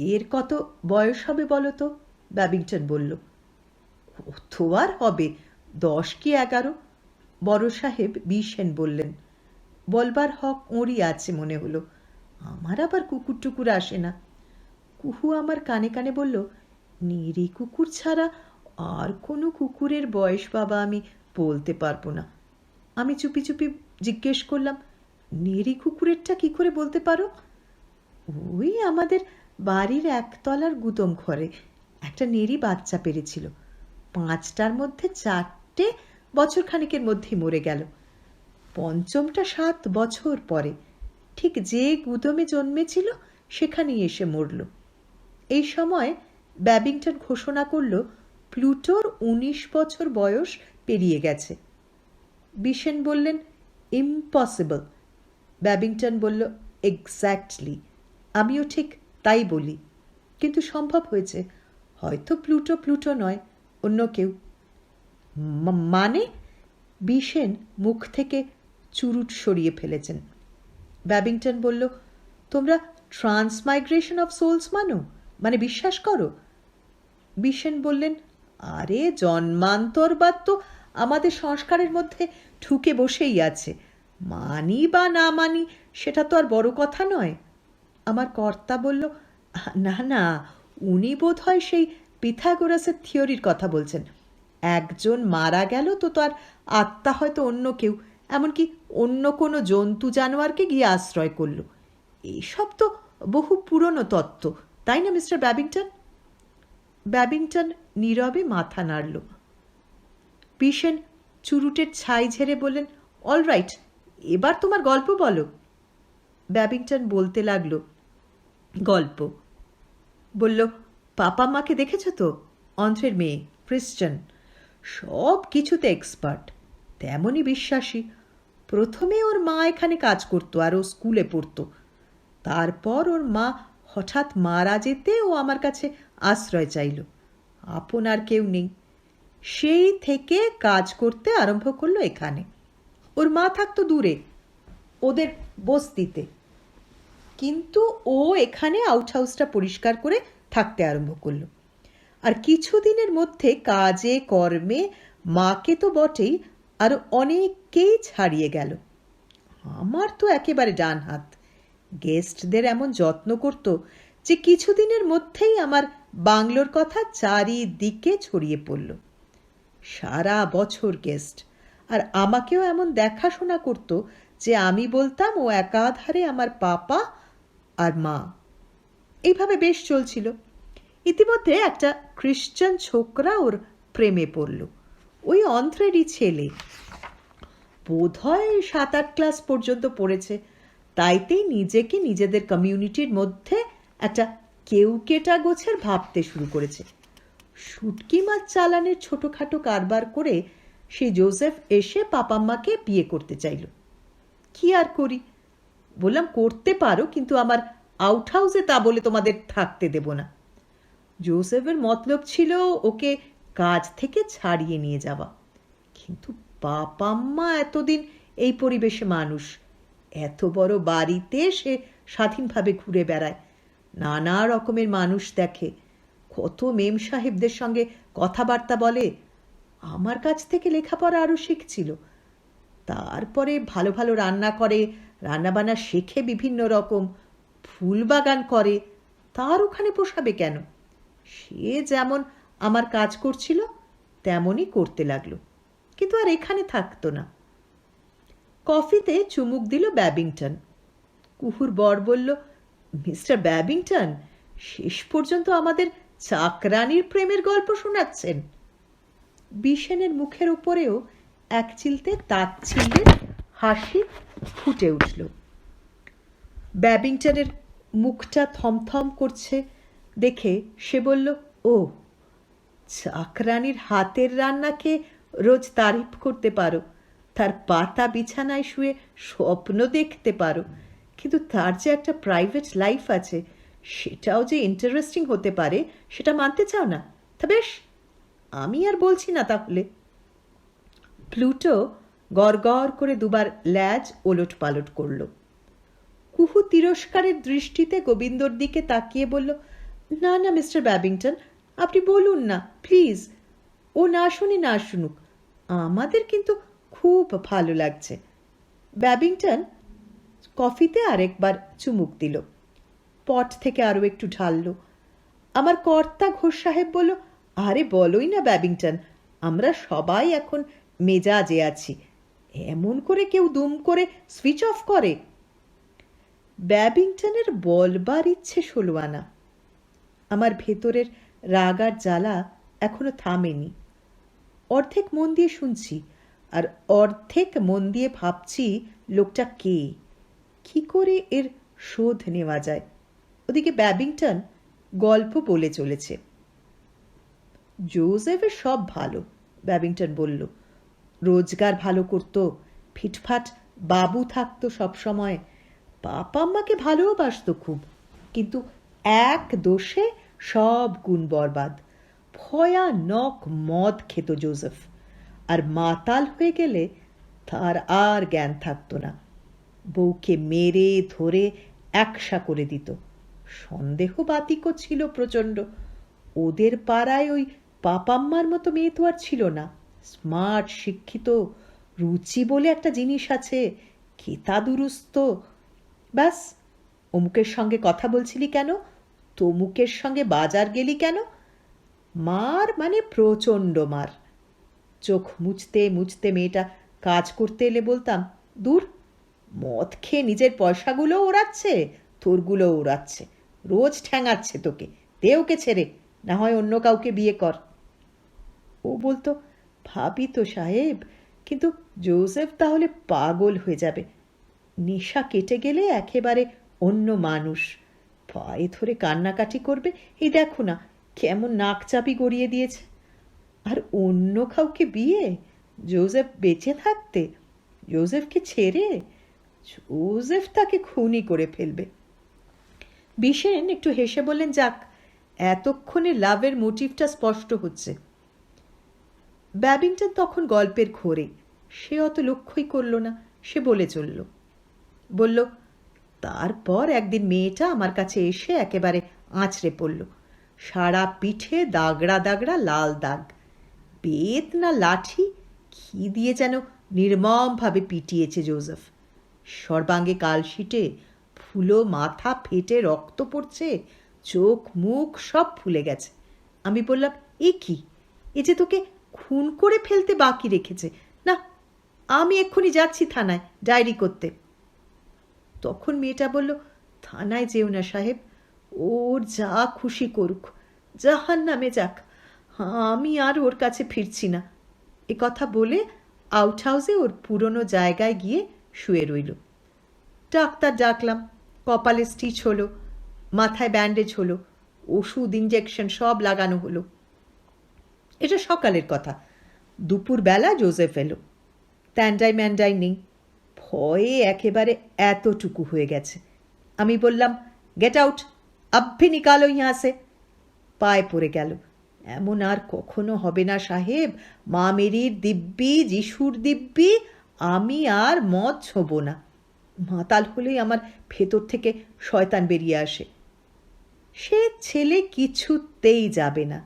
এর কত বয়স হবে বলো তো? ব্যাবিংটন বলল। কত আর হবে, 10 কি 11। বড় সাহেব বিশেন বললেন। বলবার হক ওরই আছে মনে হলো। আমার আবার কুকুর টুকুর আসে না। কুহু আমার কানে কানে বলল, নিরি কুকুর ছাড়া আর কোনো কুকুরের বয়স বাবা আমি বলতে পারবো না। আমি চুপি চুপি জিজ্ঞেস করলাম, নেরি কুকুরেরটা কি করে বলতে পারো? ওই আমাদের বাড়ির একতলার গুদম ঘরে একটা নেরি বাচ্চা পেরেছিল, 5টার মধ্যে 4টে বছরখানেকের মধ্যেই মরে গেল। পঞ্চমটা 7 বছর পরে, ঠিক যে গুদমে জন্মেছিল সেখানেই এসে মরল। এই সময় ব্যাবিংটন ঘোষণা করল প্লুটোর 19 বছর বয়স পেরিয়ে গেছে। বিশেন বললেন, ইম্পসিবল। ব্যাবিংটন বলল, এক্স্যাক্টলি, আমিও ঠিক তাই বলি, কিন্তু সম্ভব হয়েছে। হয়তো প্লুটো প্লুটো নয়, অন্য কেউ। মানে? বিশেন মুখ থেকে চুরুট সরিয়ে ফেলেছেন। ব্যাবিংটন বলল, তোমরা ট্রান্সমাইগ্রেশন অফ সোলস মানো, মানে বিশ্বাস করো? বিশেন বললেন, আরে জন্মান্তরবাদ তো আমাদের সংস্কারের মধ্যে ঢুকে বসেই আছে, মানি বা না মানি সেটা তো আর বড় কথা নয়। আমার কর্তা বলল, না না, উনি বোধ হয় সেই পিথাগোরাসের থিওরির কথা বলছেন। একজন মারা গেল তো তার আত্মা হয়তো অন্য কেউ, এমনকি অন্য কোনো জন্তু জানোয়ারকে গিয়ে আশ্রয় করল। এইসব তো বহু পুরনো তত্ত্ব, তাই না মিস্টার ব্যাবিংটন? ব্যাবিংটন নীরবে মাথা নাড়ল। বিশেন চুরুটের ছাই ঝেড়ে বললেন, অল রাইট, এবার তোমার গল্প বলো। ব্যাবিংটন বলতে লাগলো, গল্প বলল, পাপা মাকে দেখেছ তো? অন্ধ্রের মেয়ে, ক্রিশ্চান, সব কিছুতে এক্সপার্ট, তেমনই বিশ্বাসী। প্রথমে ওর মা এখানে কাজ করতো আর ও স্কুলে পড়তো। তারপর ওর মা হঠাৎ মারা যেতে ও আমার কাছে আশ্রয় চাইল। আপন আর কেউ নেই, সেই থেকে কাজ করতে আরম্ভ করলো এখানে। ওর মা থাকতো দূরে, ওদের বস্তিতে, কিন্তু ও এখানে আউটহাউসটা পরিষ্কার করে থাকতে আরম্ভ করলো। আর কিছুদিনের মধ্যে কাজে কর্মে মাকে তো বটেই, আর অনেককেই ছাড়িয়ে গেল। আমার তো একেবারে ডান হাত, গেস্টদের এমন যত্ন করত যে কিছুদিনের মধ্যেই আমার বাংলোর কথা চারিদিকে ছড়িয়ে পড়ল। সারা বছর গেস্ট, আর আমাকেও এমন দেখাশোনা করত যে আমি বলতাম ও একাধারে আমার পাপা আর মা। এইভাবে বেশ চলছিল। ইতিমধ্যে একটা খ্রিশ্চান ছোকরা ওর প্রেমে পড়ল। ওই অন্ধ্রেরই ছেলে, বোধহয় 7-8 ক্লাস পর্যন্ত পড়েছে, তাইতেই নিজেকে নিজেদের কমিউনিটির মধ্যে একটা কেউকেটা গোছের ভাবতে শুরু করেছে। শুটকি মাছ চালানের ছোটোখাটো কারবার করে সেই জোসেফ এসে পাপাম্মাকে বিয়ে করতে চাইল। কি আর করি? বললাম, করতে পারো, কিন্তু আমার আউট হাউসে তা বলে তোমাদের থাকতে দেব না। জোসেফের মতলব ছিল ওকে কাজ থেকে ছাড়িয়ে নিয়ে যাওয়া, কিন্তু পাপাম্মা এতদিন এই পরিবেশে মানুষ, এত বড় বাড়িতে সে স্বাধীনভাবে ঘুরে বেড়ায়, নানা রকমের মানুষ দেখে, কত মেম সাহেবদের সঙ্গে কথাবার্তা বলে। আমার কাছ থেকে লেখাপড়া আরও শিখছিল, তারপরে ভালো ভালো রান্না করে, রান্নাবান্না শেখে, বিভিন্ন রকম ফুল বাগান করে। তার ওখানে পোষাবে কেন? সে যেমন আমার কাজ করছিল তেমনই করতে লাগলো, কিন্তু আর এখানে থাকতো না। কফিতে চুমুক দিল ব্যাবিংটন। কুহুর বর বলল, মিস্টার ব্যাবিংটন শেষ পর্যন্ত আমাদের চাকরানির প্রেমের গল্প শোনাচ্ছেন। বিশেনের মুখের উপরেও এক চিলতে তাচ্ছিল্যের হাসি ফুটে উঠল। ব্যাবিংটনের মুখটা থমথম করছে দেখে সে বলল, ও, চাকরানির হাতের রান্নাকে রোজ তারিফ করতে পারো, তার পাতা বিছানায় শুয়ে স্বপ্ন দেখতে পারো, কিন্তু তার যে একটা প্রাইভেট লাইফ আছে, সেটাও যে ইন্টারেস্টিং হতে পারে, সেটা মানতে চাও না? তা বেশ, আমি আর বলছি না তাহলে। প্লুটো গড় করে দুবার ল্যাজ ওলট পালট করল। কুহু তিরস্কারের দৃষ্টিতে গোবিন্দর দিকে তাকিয়ে বলল, না না মিস্টার ব্যাবিংটন, আপনি বলুন না প্লিজ। ও না শুনি না শুনুক, আমাদের কিন্তু খুব ভালো লাগছে। ব্যাবিংটন কফিতে আরেকবার চুমুক দিল, পট থেকে আরও একটু ঢালল। আমার কর্তা ঘোষ সাহেব বলল, আরে বলোই না ব্যাবিংটন, আমরা সবাই এখন মেজাজে আছি, এমন করে কেউ দুম করে সুইচ অফ করে? ব্যাবিংটনের বলবার ইচ্ছে ষোলো আনা। আমার ভেতরের রাগ আর জ্বালা এখনো থামেনি। অর্ধেক মন দিয়ে শুনছি, আর অর্ধেক মন দিয়ে ভাবছি লোকটা কে, কি করে এর শোধ নেওয়া যায়। ওদিকে ব্যাবিংটন গল্প বলে চলেছে। জোসেফের সব ভালো, ব্যাবিংটন বলল। রোজগার ভালো করতো, ফিটফাট বাবু থাকতো সব সময়, বাবা আম্মাকে ভালোবাসতো খুব, কিন্তু এক দোষে সব গুণ বরবাদ। ভয়ানক মদ খেত জোসেফ, আর মাতাল হয়ে গেলে তার আর জ্ঞান থাকতো না। বউকে মেরে ধরে একসা করে দিত। সন্দেহবাতিকও ছিল প্রচণ্ড। ওদের পাড়ায় ওই পাপাম্মার মতো মেয়ে তো আর ছিল না। স্মার্ট, শিক্ষিত, রুচি বলে একটা জিনিস আছে, কেতা দুরুস্ত। ব্যাস, অমুকের সঙ্গে কথা বলছিলি কেন, তমুকের সঙ্গে বাজার গেলি কেন, মার মানে প্রচণ্ড মার। চোখ মুছতে মুছতে মেয়েটা কাজ করতে এলে বলতাম, দূর, মদ খেয়ে নিজের পয়সাগুলো ওড়াচ্ছে, তোরগুলো ওড়াচ্ছে, রোজ ঠ্যাঙাচ্ছে তোকে, দে ওকে ছেড়ে, না হয় অন্য কাউকে বিয়ে কর। ও বলতো, ভাবি তো সাহেব, কিন্তু জোসেফ তাহলে পাগল হয়ে যাবে, নেশা কেটে গেলে একেবারে অন্য মানুষ, পায়ে ধরে কান্নাকাটি করবে, এই দেখো না কেমন নাক চাপি গড়িয়ে দিয়েছে। আর অন্য কাউকে বিয়ে, জোসেফ বেঁচে থাকতে, জোসেফকে ছেড়ে, জোসেফ তাকে খুনই করে ফেলবে। বিশেন একটু হেসে বললেন, যাক, এতক্ষণে লাভের মোটিভটা স্পষ্ট হচ্ছে। ব্যাবিংটন তখন গল্পের ঘোরে, সে অত লক্ষ্যই করল না, সে বলে চলল। বলল, তারপর একদিন মেয়েটা আমার কাছে এসে একেবারে আঁচড়ে পড়ল, সারা পিঠে দাগড়া দাগড়া লাল দাগ, বেত না লাঠি কি দিয়ে যেন নির্মমভাবে পিটিয়েছে জোসেফ। সর্বাঙ্গে কালশিটে, ফুলো মাথা ফেটে রক্ত পড়ছে, চোখ মুখ সব ফুলে গেছে। আমি বললাম, এ কি, এ যে তোকে খুন করে ফেলতে বাকি রেখেছে, না আমি এক্ষুনি যাচ্ছি থানায় ডায়েরি করতে। তখন মেয়েটা বলল, থানায় যেও না সাহেব, ওর যা খুশি করুক, জাহান্নামে যাক, আমি আর ওর কাছে ফিরছি না। এ কথা বলে আউট হাউসে ওর পুরনো জায়গায় গিয়ে শুয়ে রইল। ডাক্তার ডাকলাম, কপালে স্টিচ হলো, মাথায় ব্যান্ডেজ হলো, ওষুধ ইঞ্জেকশন সব লাগানো হলো। এটা সকালের কথা। দুপুরবেলা জোসেফ এলো, ট্যান্ডাই ম্যান্ডাই নেই, ভয়ে একেবারে এতটুকু হয়ে গেছে। আমি বললাম, গেট আউট, আব্ভি নিকালো ইহা সে। পায়ে পড়ে গেল, এমন আর কখনো হবে না সাহেব, মা মেরির দিব্যি, যিশুর দিব্যি, আমি আর মদ ছোব না। মাতাল হলেই আমার ভেতর থেকে শয়তান বেরিয়ে আসে। সে ছেলে কিছুতেই যাবে না,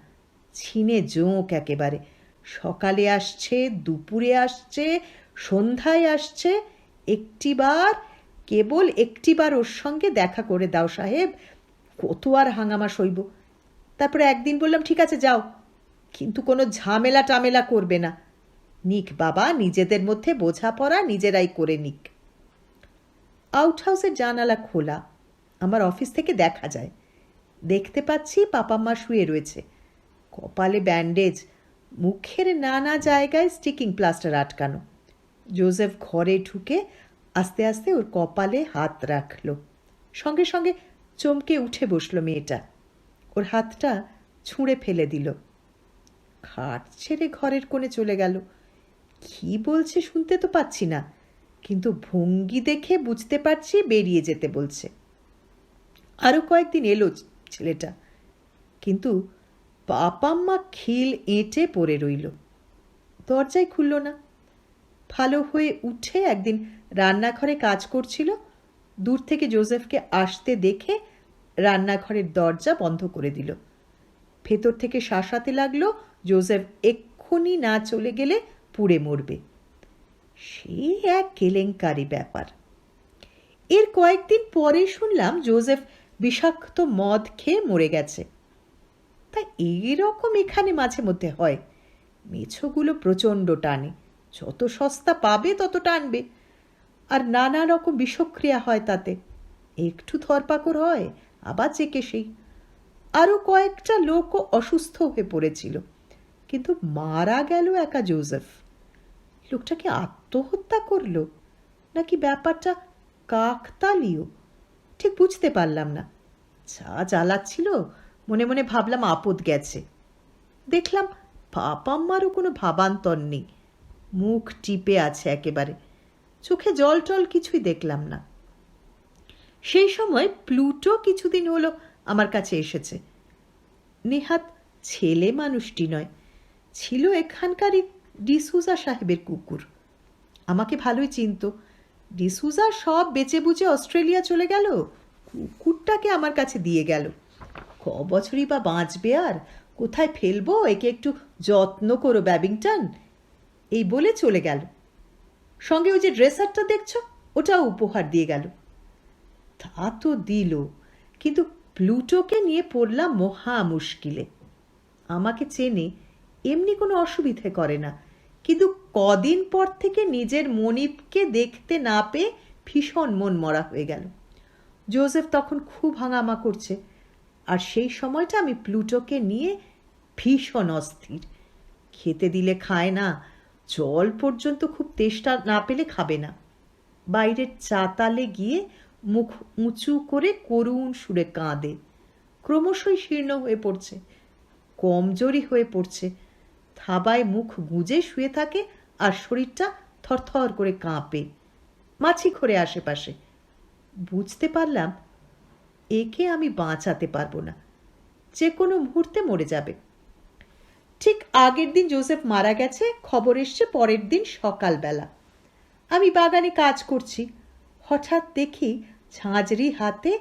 ছিনে জোঁক একেবারে। সকালে আসছে, দুপুরে আসছে, সন্ধ্যায় আসছে, একটিবার, কেবল একটিবার ওর সঙ্গে দেখা করে দাও সাহেব, কত আর হাঙ্গামা সইব। তারপরে একদিন বললাম, ঠিক আছে যাও, কিন্তু কোনো ঝামেলা টামেলা করবে না, নিক বাবা, নিজেদের মধ্যে বোঝাপড়া নিজেরাই করে নিক। আউট হাউসের জানালা খোলা, আমার অফিস থেকে দেখা যায়। দেখতে পাচ্ছি পাপাম্মা শুয়ে রয়েছে, কপালে ব্যান্ডেজ, মুখের নানা জায়গায় স্টিকিং প্লাস্টার আটকানো। জোসেফ ঘরে ঢুকে আস্তে আস্তে ওর কপালে হাত রাখল, সঙ্গে সঙ্গে চমকে উঠে বসলো মেয়েটা, ওর হাতটা ছুঁড়ে ফেলে দিল, খাট ছেড়ে ঘরের কোণে চলে গেল। কি বলছে শুনতে তো পাচ্ছি না, কিন্তু ভঙ্গি দেখে বুঝতে পারছি বেরিয়ে যেতে বলছে। আরও কয়েকদিন এলো ছেলেটা, কিন্তু পাপাম্মা খিল এঁটে পড়ে রইল, দরজায় খুলল না। ভালো হয়ে উঠে একদিন রান্নাঘরে কাজ করছিল, দূর থেকে জোসেফকে আসতে দেখে রান্নাঘরের দরজা বন্ধ করে দিল। ভেতর থেকে শাসাতে লাগলো, জোসেফ এক্ষুনি না চলে গেলে পুড়ে মরবে। সে এক কেলেঙ্কারি ব্যাপার। এর কয়েকদিন পরে শুনলাম জোসেফ বিষাক্ত মদ খেয়ে মরে গেছে। তা এইরকম এখানে মাঝে মধ্যে হয়, মেছোগুলো প্রচণ্ড টানে, যত সস্তা পাবে তত টানবে, আর নানা রকম বিষক্রিয়া হয় তাতে, একটু ধরপাকড় হয় আবার চেকে সেই। আরও কয়েকটা লোকও অসুস্থ হয়ে পড়েছিল, কিন্তু মারা গেল একা জোসেফ। লোকটা কি আত্মহত্যা করলো নাকি ব্যাপারটা কাকতালীয়, ঠিক বুঝতে পারলাম না। যা জ্বালাচ্ছিল, মনে মনে ভাবলাম আপদ গেছে। দেখলাম পাপাম্মারও কোনো ভাবান্তর নেই, মুখ টিপে আছে একেবারে, চোখে জল টল কিছুই দেখলাম না। সেই সময় প্লুটো কিছুদিন হলো আমার কাছে এসেছে। নেহাত ছেলে মানুষটি নয়, ছিল এখানকারই ডিসুজা সাহেবের কুকুর। আমাকে ভালোই চিনত। ডিসুজা সব বেচে বুঝে অস্ট্রেলিয়া চলে গেল, কুকুরটাকে আমার কাছে দিয়ে গেল। ক বছরই বা বাঁচবে, আর কোথায় ফেলবো, একে একটু যত্ন করো ব্যাবিংটন, এই বলে চলে গেল। সঙ্গে ওই যে ড্রেসারটা দেখছো, ওটাও উপহার দিয়ে গেল। তা তো দিল, কিন্তু প্লুটোকে নিয়ে পড়লাম মহা মুশকিলে। আমাকে চেনে, এমনি কোনো অসুবিধে করে না, কিন্তু কদিন পর থেকে নিজের মনিবকে দেখতে না পেয়ে ভীষণ মন মরা হয়ে গেল। জোসেফ তখন খুব হাঙ্গামা করছে, আর সেই সময়টা আমি প্লুটোকে নিয়ে ভীষণ অস্থির। খেতে দিলে খায় না, জল পর্যন্ত খুব তেষ্টা না পেলে খাবে না। বাইরের চাতালে গিয়ে মুখ উঁচু করে করুণ সুরে কাঁদে। ক্রমশই শীর্ণ হয়ে পড়ছে, কমজোরি হয়ে পড়ছে, থাবায় মুখ গুঁজে শুয়ে থাকে, আর শরীরটা থরথর করে কাঁপে। মাছি ঘোরে আশেপাশে। বুঝতে পারলাম একে আমি বাঁচাতে পারবো না, যে কোনো মুহূর্তে মরে যাবে। ঠিক আগের দিন জোসেফ মারা গেছে, খবর এসছে পরের দিন সকালবেলা। আমি বাগানে কাজ করছি, হঠাৎ দেখি ঝাঁঝরি হাতে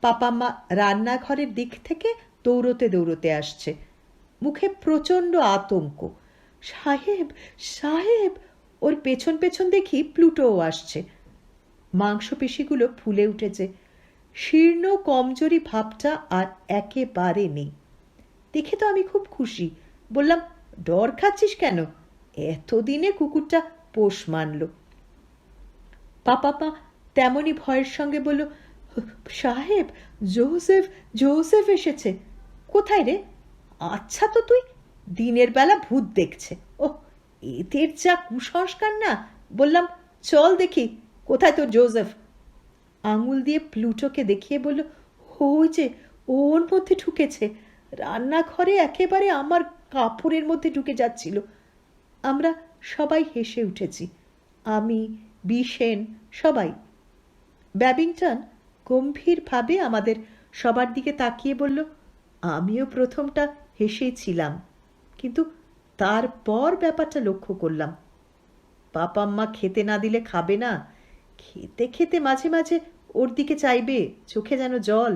পাপাম্মা রান্নাঘরের দিক থেকে দৌড়তে দৌড়তে আসছে, মুখে প্রচণ্ড আতঙ্ক। সাহেব সাহেব, ওর পেছন পেছন দেখি প্লুটোও আসছে। মাংসপেশিগুলো ফুলে উঠেছে, শীর্ণ কমজোরি ভাবটা আর একেবারে নেই। দেখে তো আমি খুব খুশি। বললাম, ডর খাচ্ছিস কেন? এতদিনে কুকুরটা পোষ মানল। পাপামা তেমনই ভয়ের সঙ্গে বলল, সাহেব, জোসেফ জোসেফ এসেছে। কোথায় রে? আচ্ছা তো তুই, দিনের বেলা ভূত দেখছে। ও, এদের যা কুসংস্কার না। বললাম, চল দেখি কোথায় তোর জোসেফ। আঙুল দিয়ে প্লুটোকে দেখিয়ে বলল, ওই যে ওর মধ্যে ঢুকেছে, রান্নাঘরে একেবারে আমার কাপড়ের মধ্যে ঢুকে যাচ্ছিল। আমরা সবাই হেসে উঠেছি, আমি, বিশেন, সবাই। ব্যাবিংটন গম্ভীরভাবে আমাদের সবার দিকে তাকিয়ে বলল, আমিও প্রথমটা হেসেছিলাম, কিন্তু তারপর ব্যাপারটা লক্ষ্য করলাম। পাপাম্মা খেতে না দিলে খাবে না, খেতে খেতে মাঝে মাঝে ওর দিকে চাইবে, চোখে যেন জল,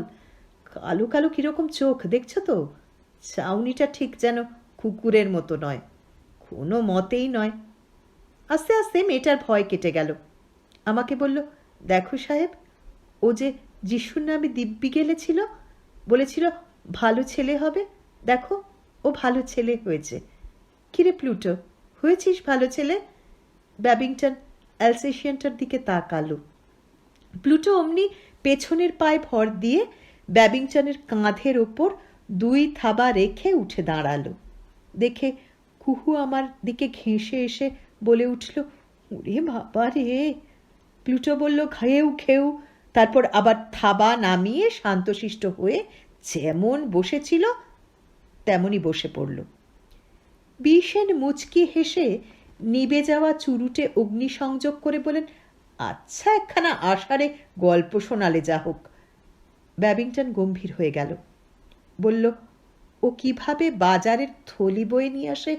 কালো কালো কিরকম চোখ, দেখছো তো? চাউনিটা ঠিক যেন কুকুরের মতো নয়, কোনো মতেই নয়। আস্তে আস্তে মেয়েটার ভয় কেটে গেল। আমাকে বলল, দেখো সাহেব, ও যে যিশুর নামে দিব্যি গেলেছিল, বলেছিল ভালো ছেলে হবে, দেখো ও ভালো ছেলে হয়েছে। কিরে প্লুটো, হয়েছিস ভালো ছেলে? ব্যাবিংটন অ্যালসেশিয়ানটার দিকে তাকালো। প্লুটো অমনি পেছনের পায়ে ভর দিয়ে ব্যাবিংটনের কাঁধের ওপর দুই থাবা রেখে উঠে দাঁড়ালো। দেখে কুহু আমার দিকে ঘেঁষে এসে বলে উঠল, ওরে বাবা রে। প্লুটো বলল, ঘেউ ঘেউ, তারপর আবার থাবা নামিয়ে শান্তশিষ্ট হয়ে যেমন বসেছিল তেমনই বসে পড়ল। বিশেন মুচকি হেসে নিবে যাওয়া চুরুটে অগ্নিসংযোগ করে বলেন, আচ্ছা, একখানা আষাঢ়ে গল্প শোনালে যা হোক। ব্যাবিংটন গম্ভীর হয়ে গেল, বলল, ও কিভাবে বাজারের থলি বয়ে নিয়ে আসে,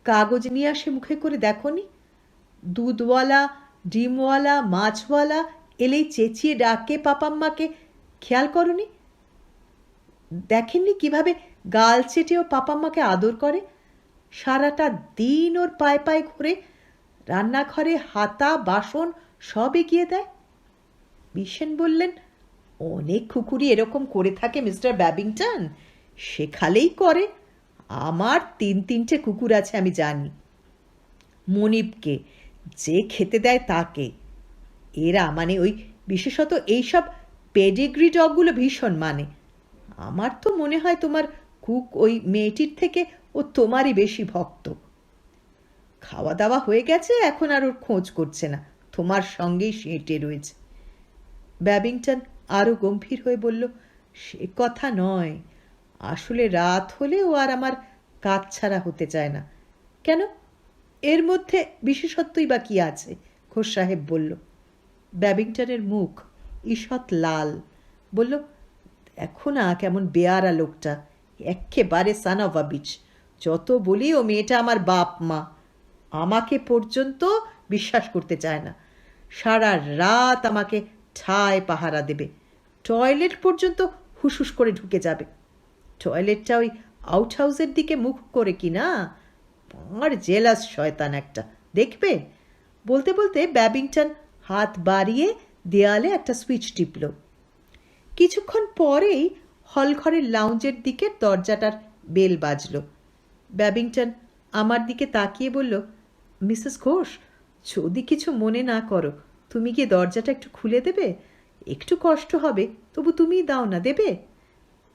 কাগজ নিয়ে আসে মুখে করে, দেখনি? দুধওয়ালা, ডিমওয়ালা, মাছওয়ালা এলেই চেঁচিয়ে ডাকে পাপাম্মাকে, খেয়াল করনি? দেখেননি কিভাবে গাল চেটেও পাপাম্মাকে আদর করে? সারাটা দিন ওর পায়ে পায়ে ঘুরে রান্নাঘরে হাতা বাসন সব এগিয়ে দেয়। বিশেন বললেন, অনেক কুকুরই এরকম করে থাকে মিস্টার ব্যাবিংটন, শেখালেই করে। আমার 3-3টে কুকুর আছে, আমি জানি। মনিবকে যে খেতে দেয় তাকে। এরা মানে ওই বিশেষত এইসব পেডিগ্রি ডগগুলো ভীষণ মানে। আমার তো মনে হয় তোমার কুক ওই মেয়েটির থেকে ও তোমারই বেশি ভক্ত। খাওয়া দাওয়া হয়ে গেছে, এখন আর ওর খোঁজ করছে না, তোমার সঙ্গেই সেঁটে রয়েছে। ব্যাবিংটন আরও গম্ভীর হয়ে বলল, সে কথা নয়, আসলে রাত হলে ও আর আমার কাজ ছাড়া হতে চায় না। কেন? এর মধ্যে বিশেষত্বই বা কি আছে? ঘোষ সাহেব বলল। ব্যাবিংটনের মুখ ঈষৎ লাল। বলল, দেখো না কেমন বেয়ারা লোকটা, এক্কেবারে সান অফ আ বিচ। যত বলি ও মেয়েটা আমার বাপ মা, আমাকে পর্যন্ত বিশ্বাস করতে চায় না। সারা রাত আমাকে ঠায় পাহারা দেবে, টয়লেট পর্যন্ত হুসহুস করে ঢুকে যাবে। টয়লেটটা ওই আউট হাউসের দিকে মুখ করে কি না। আর জেলাস শয়তান একটা, দেখবে। বলতে বলতে ব্যাবিংটন হাত বাড়িয়ে দেয়ালে একটা সুইচ টিপল। কিছুক্ষণ পরেই হলঘরের লাউঞ্জের দিকে দরজাটার বেল বাজল। ব্যাবিংটন আমার দিকে তাকিয়ে বলল, মিসেস ঘোষ, যদি কিছু মনে না করো, তুমি গিয়ে দরজাটা একটু খুলে দেবে? একটু কষ্ট হবে, তবু তুমিই দাও না, দেবে?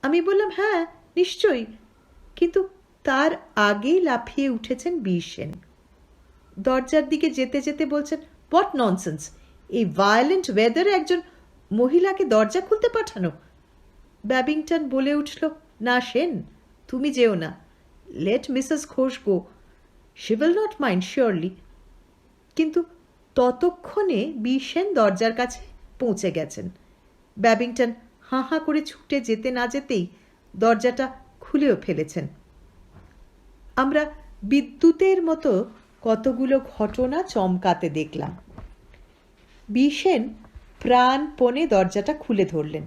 আমি বললাম, হ্যাঁ নিশ্চয়ই। কিন্তু তার আগেই লাফিয়ে উঠেছেন বীর সেন। দরজার দিকে যেতে যেতে বলছেন, হোয়াট ননসেন্স! এই ভায়োলেন্ট ওয়েদারে একজন মহিলাকে দরজা খুলতে পাঠানো? ব্যাবিংটন বলে উঠল, না সেন, তুমি যেও না। Let Mrs Ghosh go, she will not mind surely. কিন্তু ততক্ষণে বীর সেন দরজার কাছে পৌঁছে গেছেন। ব্যাবিংটন হাঁ হাঁ করে ছুটে যেতে না যেতেই দরজাটা খুলেও ফেলেছেন। আমরা বিদ্যুতের মতো কতগুলো ঘটনা চমকাতে দেখলাম। বীর সেন প্রাণপণে দরজাটা খুলে ধরলেন।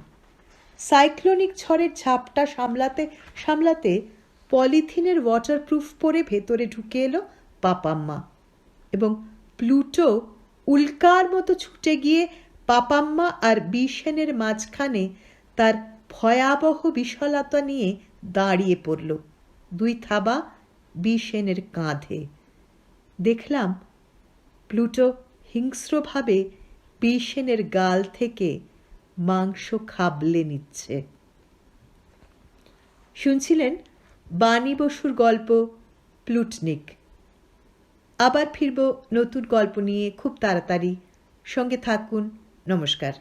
সাইক্লোনিক ঝড়ের ঝাপটা সামলাতে সামলাতে পলিথিনের ওয়াটারপ্রুফ পরে ভেতরে ঢুকে এলো পাপাম্মা, এবং প্লুটো উল্কার মতো ছুটে গিয়ে পাপাম্মা আর বীর সেনের মাঝখানে তার ভয়াবহ বিশালতা নিয়ে দাঁড়িয়ে পড়ল, দুই থাবা বীর সেনের কাঁধে। দেখলাম প্লুটো হিংস্রভাবে বীর সেনের গাল থেকে মাংস খাবলে নিচ্ছে। শুনছিলেন বাণী বসুর গল্প প্লুটনিক। আবার ফিরব নতুন গল্প নিয়ে খুব তাড়াতাড়ি। সঙ্গে থাকুন। নমস্কার।